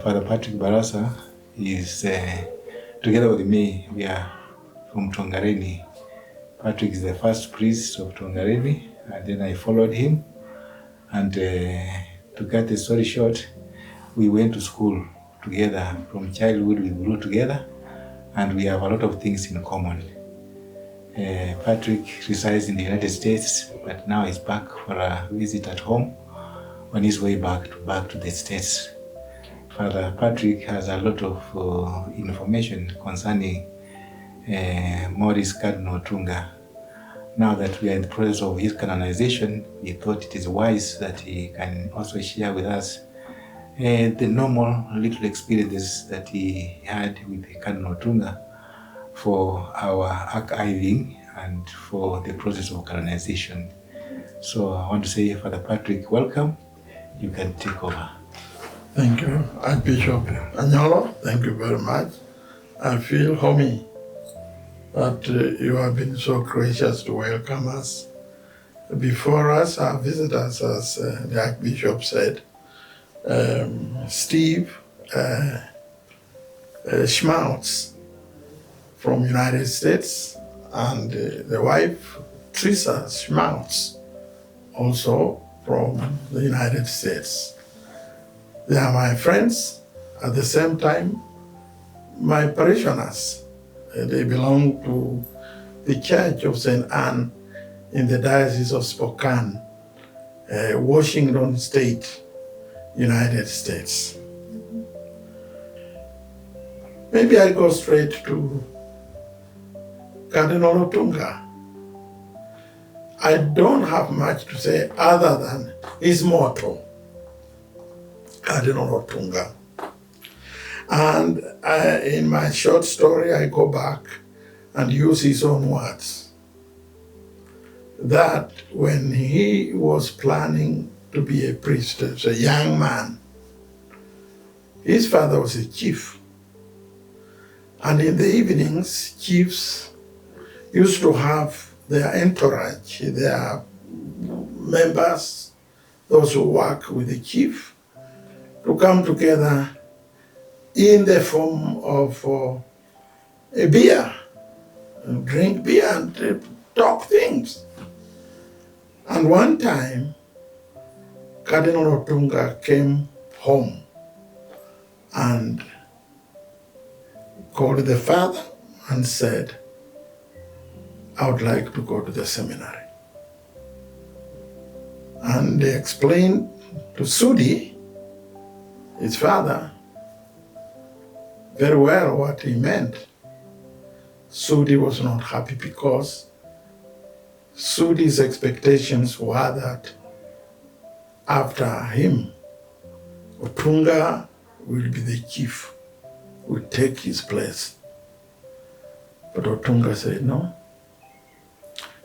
Father Patrick Barasa is, together with me, we are from Tongareni. Patrick is the first priest of Tongareni, and then I followed him. And to cut the story short, we went to school together. From childhood, we grew together, and we have a lot of things in common. Patrick resides in the United States, but now he's back for a visit at home on his way back to the States. Father Patrick has a lot of information concerning Maurice Cardinal Otunga. Now that we are in the process of his canonization, we thought it is wise that he can also share with us the normal little experiences that he had with Cardinal Otunga for our archiving and for the process of canonization. So I want to say, Father Patrick, welcome. You can take over. Thank you, Archbishop Anyolo. Thank you very much. I feel homey that you have been so gracious to welcome us. Before us, our visitors, as the Archbishop said, Steve Schmaltz from United States, and the wife, Teresa Schmaltz, also from the United States. They are my friends, at the same time, my parishioners. They belong to the Church of St. Anne in the Diocese of Spokane, Washington State, United States. Maybe I go straight to Cardinal Otunga. I don't have much to say other than his motto, Cardinal Otunga. And in my short story, I go back and use his own words. That when he was planning to be a priest as a young man, his father was a chief. And in the evenings, chiefs used to have their entourage, their members, those who work with the chief, to come together in the form of a beer, and drink beer and talk things. And one time, Cardinal Otunga came home and called the father and said, I would like to go to the seminary. And they explained to Sudi, his father, very well what he meant. Sudi was not happy because Sudi's expectations were that after him, Otunga will be the chief, will take his place. But Otunga said no.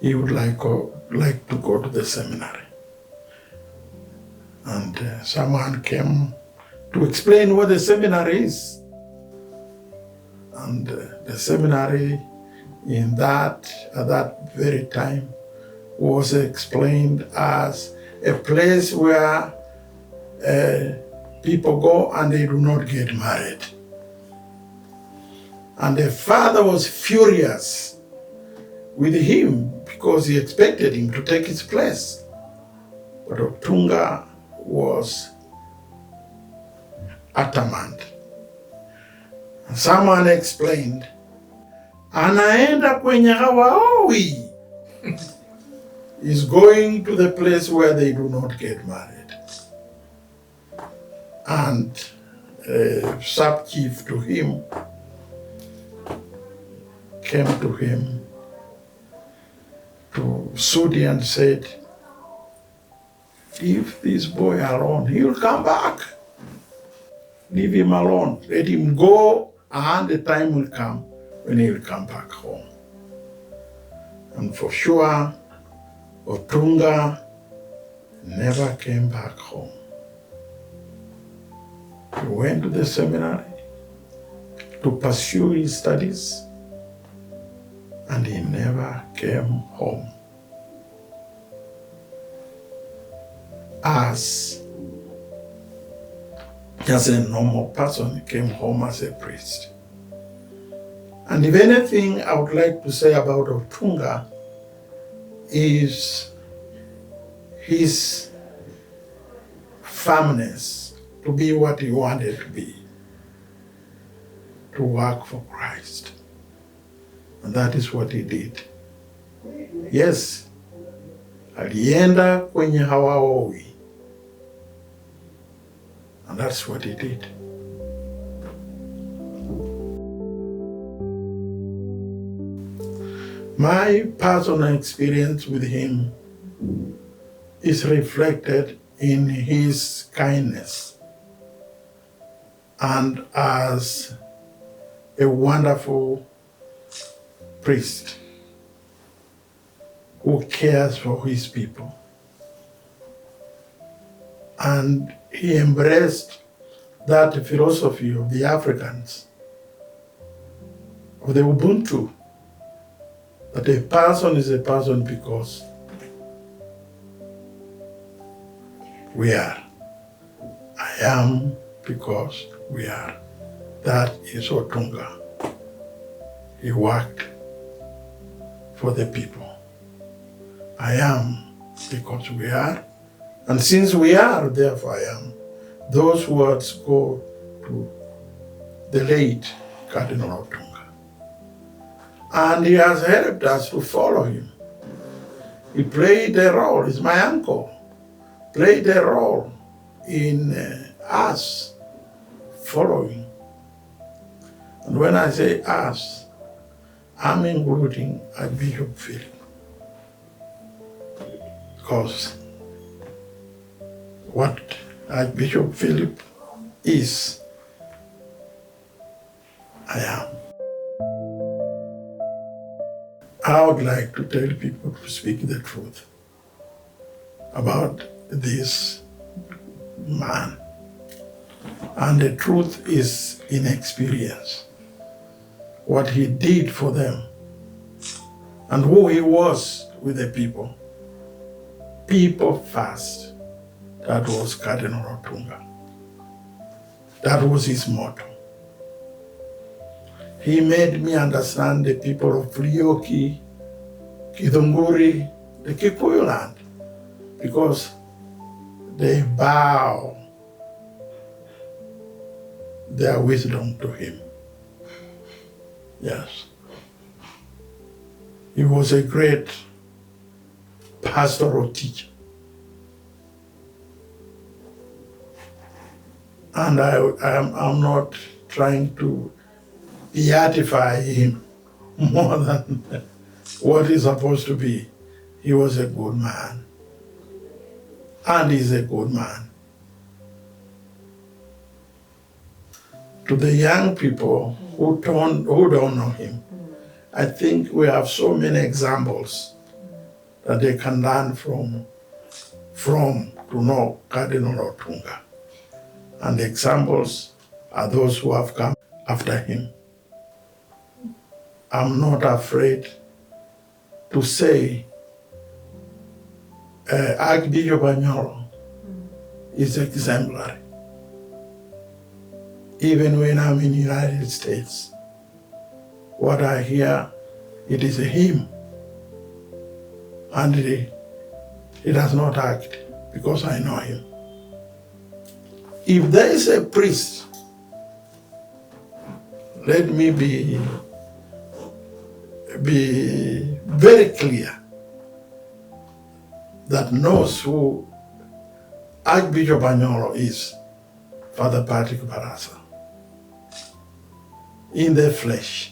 He would like to go to the seminary. And someone came to explain what the seminary is. And the seminary at that very time was explained as a place where people go and they do not get married. And the father was furious with him because he expected him to take his place. But Otunga was adamant. Someone explained, anaenda kwenye hawaoi. He's going to the place where they do not get married. And a sub-chief to him came to him, to Sudi, and said, leave this boy alone, he will come back. Leave him alone, let him go, and the time will come when he will come back home. And for sure, Otunga never came back home. He went to the seminary to pursue his studies, and he never came home. As just a normal person, came home as a priest. And if anything I would like to say about Otunga is his firmness to be what he wanted to be, to work for Christ. And that is what he did. Yes, alienda kwenye hawaoi. And that's what he did. My personal experience with him is reflected in his kindness and as a wonderful priest who cares for his people. And he embraced that philosophy of the Africans, of the Ubuntu, that a person is a person because we are. I am because we are. That is Otunga. He worked for the people. I am because we are. And since we are, therefore I am. Those words go to the late Cardinal Otunga. And he has helped us to follow him. He played a role, he's my uncle, played a role in us following. And when I say us, I'm including Archbishop Philip. Because what Archbishop Philip is, I am. I would like to tell people to speak the truth about this man. And the truth is in experience. What he did for them and who he was with the people. People first. That was Cardinal Otunga. That was his motto. He made me understand the people of Rioki, Kithunguri, the Kikuyu land, because they bow their wisdom to him. Yes. He was a great pastoral teacher. And I'm not trying to beatify him more than what he's supposed to be. He was a good man. And he's a good man. To the young people who don't know him, I think we have so many examples that they can learn from to know Cardinal Otunga. And the examples are those who have come after him. I'm not afraid to say Archbishop Anyolo is exemplary. Even when I'm in the United States, what I hear, it is him. And he does not act because I know him. If there is a priest, let me be very clear, that knows who Archbishop Anyolo is, Father Patrick Barasa, in the flesh.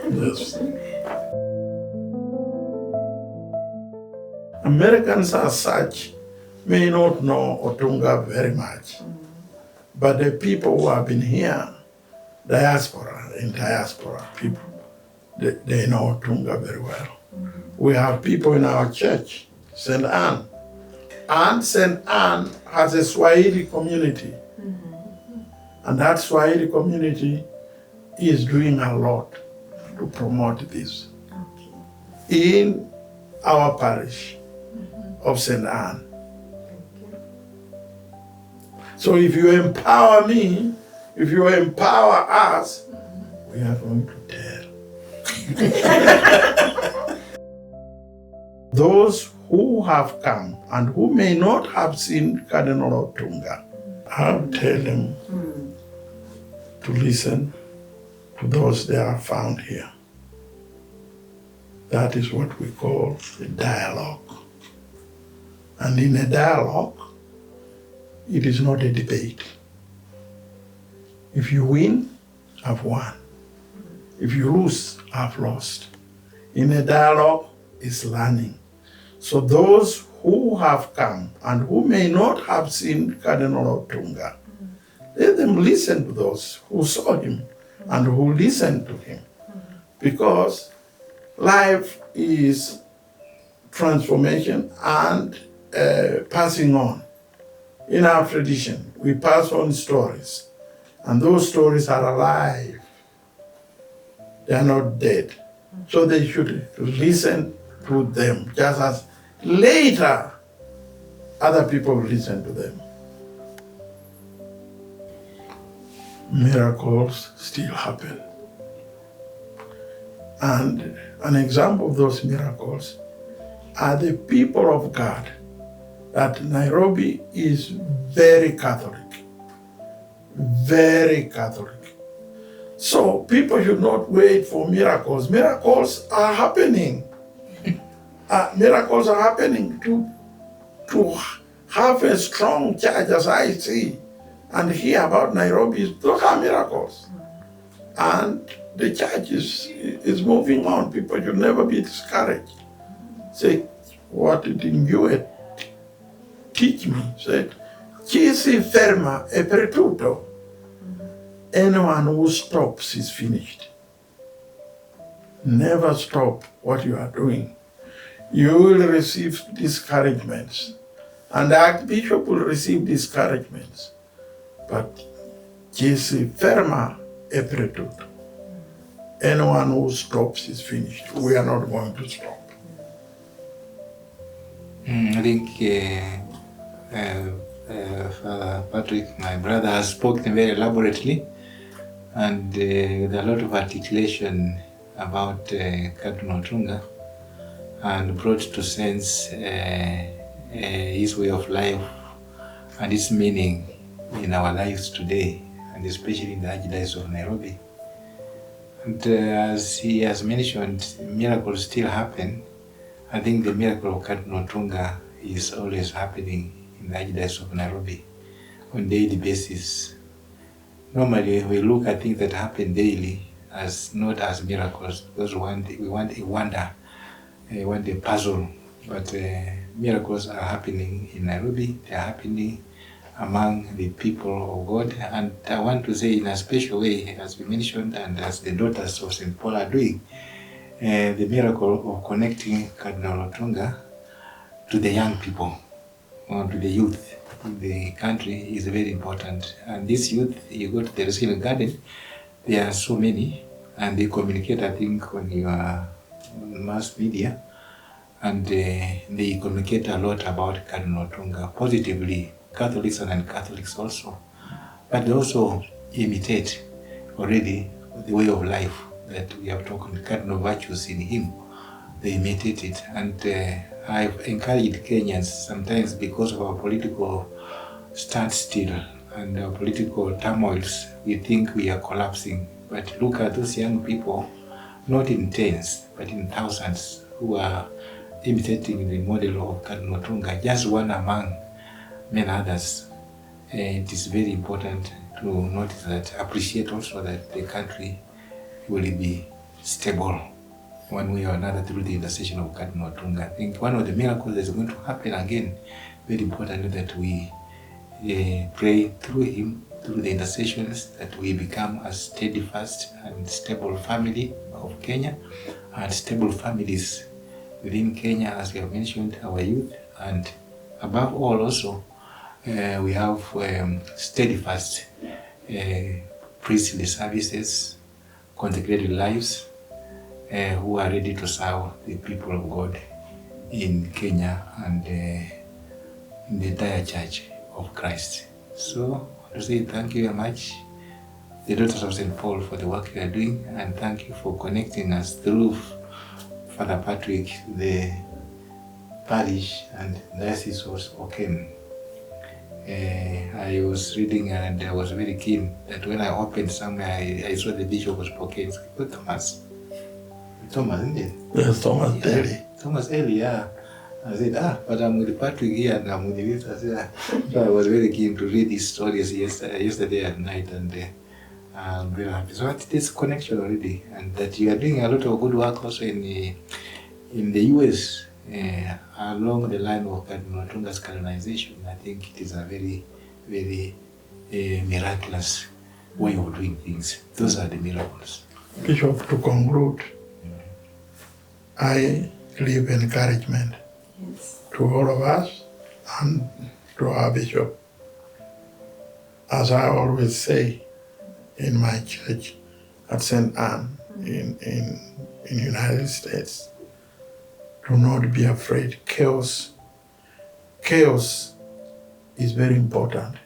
Yes. Americans as such may not know Otunga very much, but the people who have been here, diaspora people, they know Otunga very well. We have people in our church, St. Anne, and St. Anne has a Swahili community, and that Swahili community is doing a lot to promote this. In our parish, of St. Anne. So if you empower me, if you empower us, we are going to tell. Those who have come and who may not have seen Cardinal Otunga, I'll tell them to listen to those they are found here. That is what we call a dialogue. And in a dialogue, it is not a debate. If you win, I've won. If you lose, I've lost. In a dialogue, it's learning. So those who have come and who may not have seen Cardinal Otunga, let them listen to those who saw him and who listened to him. Because life is transformation and passing on. In our tradition, we pass on stories, and those stories are alive. They are not dead. So they should listen to them, just as later other people listen to them. Miracles still happen. And an example of those miracles are the people of God. That Nairobi is very Catholic. Very Catholic. So people should not wait for miracles. Miracles are happening. Miracles are happening to have a strong church, as I see, and hear about Nairobi. Those are miracles. And the church is moving on. People should never be discouraged. Say, what didn't you teach me? Said, chi si ferma è perduto. Anyone who stops is finished. Never stop what you are doing. You will receive discouragements. And the Archbishop will receive discouragements. But chi si ferma è perduto. Anyone who stops is finished. We are not going to stop. I think Father Patrick, my brother, has spoken very elaborately and with a lot of articulation about Cardinal Otunga, and brought to sense his way of life and its meaning in our lives today, and especially in the Archdiocese of Nairobi. And as he has mentioned, miracles still happen. I think the miracle of Cardinal Otunga is always happening in the Archdiocese of Nairobi on a daily basis. Normally, we look at things that happen daily as not as miracles, because we want a wonder, we want a puzzle. But miracles are happening in Nairobi. They are happening among the people of God. And I want to say in a special way, as we mentioned, and as the daughters of St. Paul are doing, the miracle of connecting Cardinal Otunga to the young people, or to the youth in the country is very important. And this youth, you go to the receiving garden, there are so many, and they communicate, I think, on your mass media, and they communicate a lot about Cardinal Otunga positively, Catholics and non-Catholics also. But they also imitate already the way of life that we have talked about, cardinal virtues in him. They imitate it. And I've encouraged Kenyans sometimes, because of our political standstill and our political turmoils, we think we are collapsing. But look at those young people, not in tens, but in thousands, who are imitating the model of Cardinal Otunga, just one among many others. It is very important to notice that, appreciate also that the country will be stable one way or another through the intercession of Cardinal Otunga. I think one of the miracles that is going to happen again, very important, that we pray through him, through the intercessions, that we become a steadfast and stable family of Kenya, and stable families within Kenya, as we have mentioned, our youth, and above all also, we have steadfast priestly services, consecrated lives, who are ready to serve the people of God in Kenya and in the entire Church of Christ. So I want to say thank you very much, the Daughters of St. Paul, for the work you are doing, and thank you for connecting us through Father Patrick, the parish and diocese of Spokane. I was reading and I was very keen that when I opened somewhere, I saw the Bishop of Spokane. Thomas, isn't it? Yes, Thomas Daly. Thomas Daly, yeah. I said, but I'm with Patrick here and I'm with this. I said, so I was very keen to read these stories yesterday at night, and I'm very happy. So this connection already, and that you are doing a lot of good work also in the US. Along the line of Cardinal Otunga's canonization. I think it is a very, very miraculous way of doing things. Those are the miracles. Bishop, to conclude, I give encouragement to all of us and to our Bishop. As I always say in my church at St. Anne in United States, do not be afraid. Chaos is very important.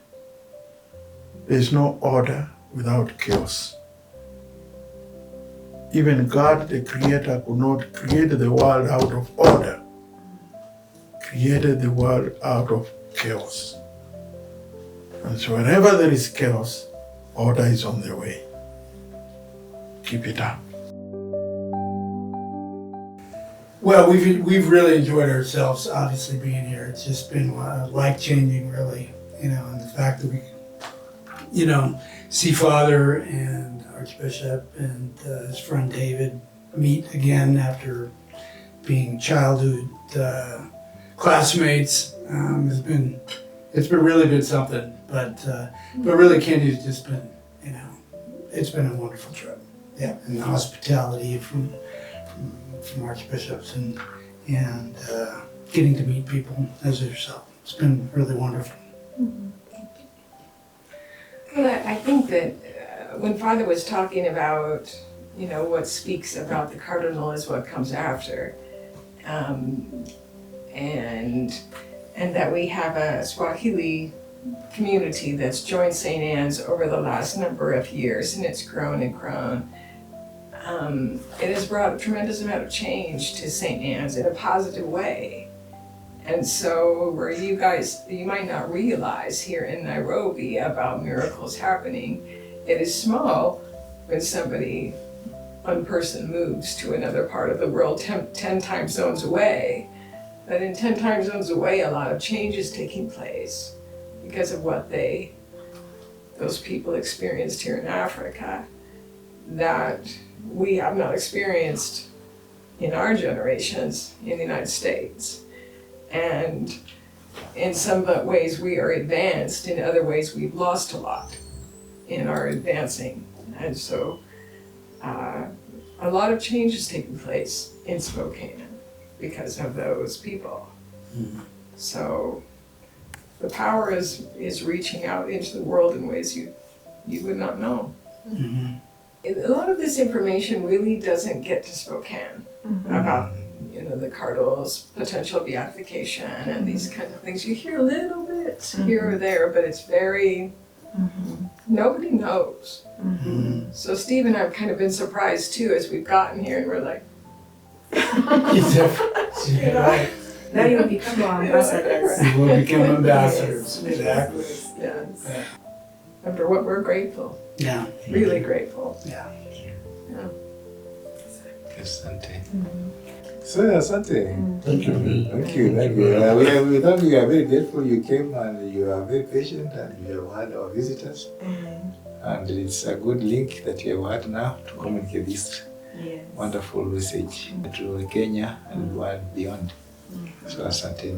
There's no order without chaos. Even God, the Creator, could not create the world out of order. Created the world out of chaos. And so wherever there is chaos, order is on the way. Keep it up. Well, we've really enjoyed ourselves, obviously, being here. It's just been life-changing, really, and the fact that we, see Father and Archbishop and his friend David meet again after being childhood classmates. It's really been something, but really, Kenya's just been, it's been a wonderful trip. Yeah, and the hospitality from archbishops and getting to meet people as yourself. It's been really wonderful. Well, I think that when Father was talking about, what speaks about the cardinal is what comes after, and that we have a Swahili community that's joined St. Anne's over the last number of years, and it's grown and grown. It has brought a tremendous amount of change to St. Anne's in a positive way. And so where you might not realize here in Nairobi about miracles happening, it is small when one person moves to another part of the world 10 time zones away. But in 10 time zones away, a lot of change is taking place because of what those people experienced here in Africa that we have not experienced in our generations in the United States. And in some ways we are advanced, in other ways we've lost a lot in our advancing. And so a lot of change is taking place in Spokane because of those people. Mm-hmm. So the power is reaching out into the world in ways you would not know. Mm-hmm. A lot of this information really doesn't get to Spokane about the cardinal's potential beatification and these kinds of things. You hear a little bit here or there, but it's very nobody knows. So Steve and I have kind of been surprised too as we've gotten here, and we're like, now you will become ambassadors. You will become ambassadors. Exactly. Yeah. And for what we're grateful. Yeah. Really grateful. Yeah. Asante. So, asante. Thank you. Thank you. We thought we are very grateful you came, and you are very patient, and you have had our visitors. And it's a good link that you have had now to communicate this wonderful message to Kenya and the world beyond. So, asante.